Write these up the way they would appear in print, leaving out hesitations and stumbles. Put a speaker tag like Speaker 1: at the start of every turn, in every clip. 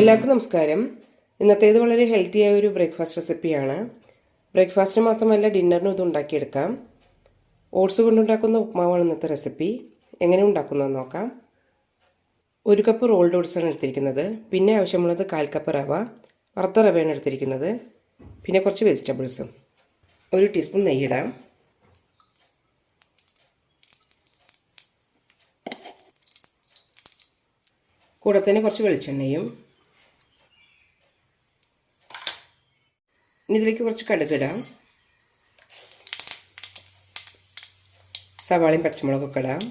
Speaker 1: എല്ലാവർക്കും നമസ്കാരം. ഇന്നത്തേത് വളരെ ഹെൽത്തിയായ ഒരു ബ്രേക്ക്ഫാസ്റ്റ് റെസിപ്പിയാണ്. ബ്രേക്ക്ഫാസ്റ്റിന് മാത്രമല്ല ഡിന്നറിനും ഇത് ഉണ്ടാക്കിയെടുക്കാം. ഓട്സ് കൊണ്ടുണ്ടാക്കുന്ന ഉപ്മാവാണ് ഇന്നത്തെ റെസിപ്പി. എങ്ങനെ ഉണ്ടാക്കുന്നതെന്ന് നോക്കാം. 1 കപ്പ് റോൾഡ് ഓട്സാണ് എടുത്തിരിക്കുന്നത്. പിന്നെ ആവശ്യമുള്ളത് 1/4 കപ്പ് റവ, വറുത്ത റവയാണ് എടുത്തിരിക്കുന്നത്. പിന്നെ കുറച്ച് വെജിറ്റബിൾസും. 1 ടീസ്പൂൺ നെയ്യിടാം. കൂടെ തന്നെ കുറച്ച് വെളിച്ചെണ്ണയും. ഇനി ഇതിലേക്ക് കുറച്ച് കടുകിടാം. സവാളയും പച്ചമുളകൊക്കെ ഇടാം.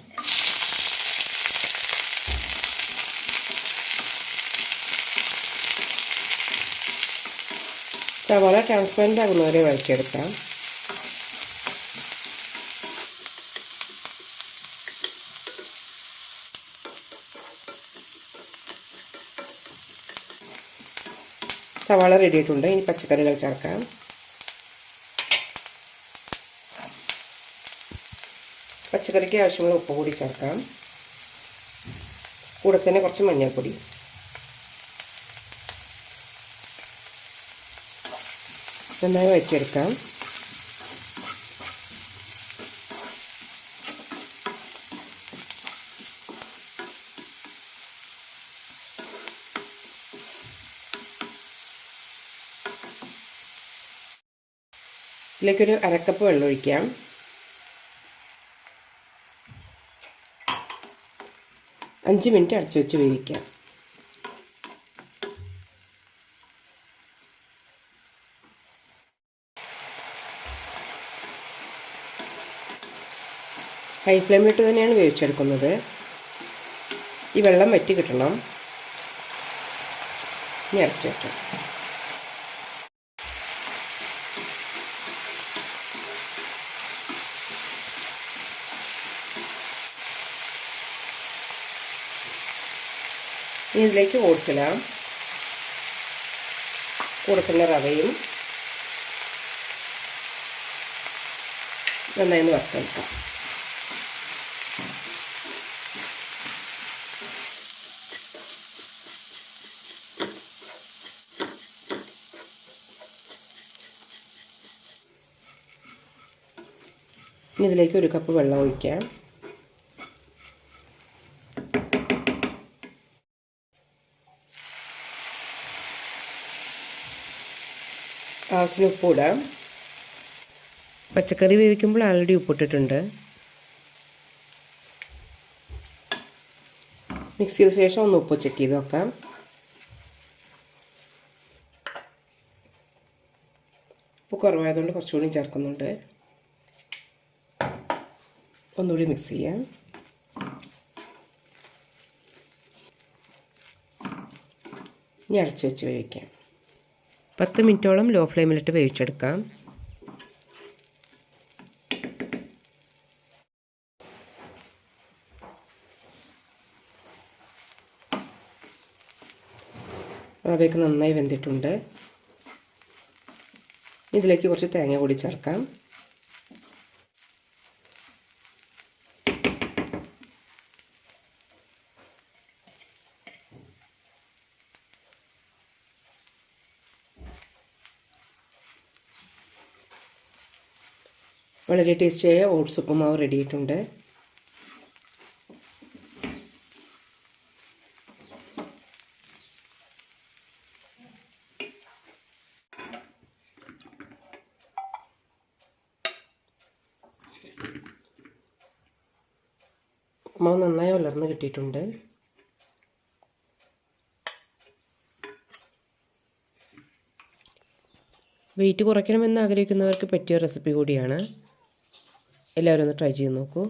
Speaker 1: സവാള ട്രാൻസ്പെറൻ്റ് ആകുന്നവരെ വഴറ്റിയെടുക്കാം. സവാള റെഡി ആയിട്ടുണ്ട്. ഇനി പച്ചക്കറികൾ ചേർക്കാം. പച്ചക്കറിക്ക് ആവശ്യമുള്ള ഉപ്പ് കൂടി ചേർക്കാം. കൂടെ തന്നെ കുറച്ച് മഞ്ഞൾപ്പൊടി. നന്നായി വഴറ്റിയെടുക്കാം. ഇതിലേക്കൊരു 1/2 കപ്പ് വെള്ളം ഒഴിക്കാം. അഞ്ച് മിനിറ്റ് അടച്ചു വെച്ച് വേവിക്കാം. ഹൈ ഫ്ലെയിമിലിട്ട് തന്നെയാണ് വേവിച്ചെടുക്കുന്നത്. ഈ വെള്ളം വറ്റി കിട്ടണം. ഇനി അടച്ചു വയ്ക്കാം. ഇനി ഇതിലേക്ക് ഓട്സ് ഇടാം. കൂടെ തന്നെ റവയും നന്നായി ഒന്ന് വറുത്തെടുക്കാം. ഇനി ഇതിലേക്ക് 1 കപ്പ് വെള്ളം ഒഴിക്കാം. ആവശ്യത്തിന് ഉപ്പ് ഇടാം. പച്ചക്കറി വേവിക്കുമ്പോൾ ആൾറെഡി ഉപ്പിട്ടിട്ടുണ്ട്. മിക്സ് ചെയ്ത ശേഷം ഒന്ന് ഉപ്പ് ചെക്ക് ചെയ്ത് നോക്കാം. ഉപ്പ് കുറവായതുകൊണ്ട് കുറച്ചുകൂടി ചേർക്കുന്നുണ്ട്. ഒന്നുകൂടി മിക്സ് ചെയ്യാം. ഇനി അടച്ചു വെച്ച് വേവിക്കാം. 10 മിനിറ്റോളം ലോ ഫ്ലെയിമിലിട്ട് വേവിച്ചെടുക്കാം. റവയൊക്കെ നന്നായി വെന്തിട്ടുണ്ട്. ഇതിലേക്ക് കുറച്ച് തേങ്ങ കൂടി ചേർക്കാം. വളരെ ടേസ്റ്റിയായ ഓട്സ് ഉപ്പുമാവ് റെഡി ആയിട്ടുണ്ട്. ഉപ്പുമാവ് നന്നായി വളർന്ന് കിട്ടിയിട്ടുണ്ട്. വെയിറ്റ് കുറയ്ക്കണമെന്ന് ആഗ്രഹിക്കുന്നവർക്ക് പറ്റിയ റെസിപ്പി കൂടിയാണ്. എല്ലാവരും ഒന്ന് ട്രൈ ചെയ്ത് നോക്കൂ.